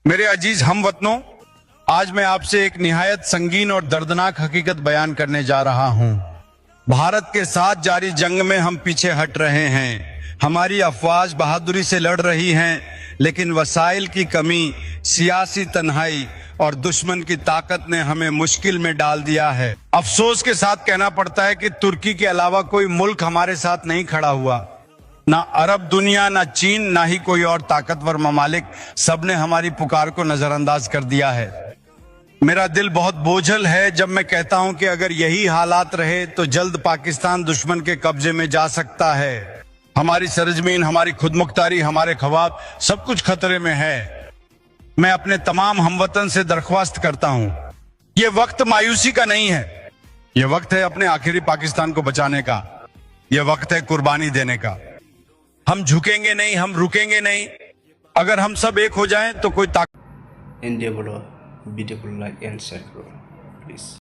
मेरे अजीज हमवतनों, आज मैं आपसे एक निहायत संगीन और दर्दनाक हकीकत बयान करने जा रहा हूं। भारत के साथ जारी जंग में हम पीछे हट रहे हैं। हमारी अफवाज बहादुरी से लड़ रही हैं, लेकिन वसाइल की कमी, सियासी तन्हाई और दुश्मन की ताकत ने हमें मुश्किल में डाल दिया है। अफसोस के साथ कहना पड़ता है कि तुर्की के अलावा कोई मुल्क हमारे साथ नहीं खड़ा हुआ। ना अरब दुनिया, ना चीन, ना ही कोई और ताकतवर ममालिक, सबने हमारी पुकार को नजरअंदाज कर दिया है। मेरा दिल बहुत बोझल है जब मैं कहता हूं कि अगर यही हालात रहे तो जल्द पाकिस्तान दुश्मन के कब्जे में जा सकता है। हमारी सरजमीन, हमारी खुदमुख्तारी, हमारे ख्वाब, सब कुछ खतरे में है। मैं अपने तमाम हमवतन से दरख्वास्त करता हूं, ये वक्त मायूसी का नहीं है, ये वक्त है अपने आखिरी पाकिस्तान को बचाने का, ये वक्त है कुर्बानी देने का। हम झुकेंगे नहीं, हम रुकेंगे नहीं। अगर हम सब एक हो जाएं तो कोई ताकत Endeavor, video like and share, please.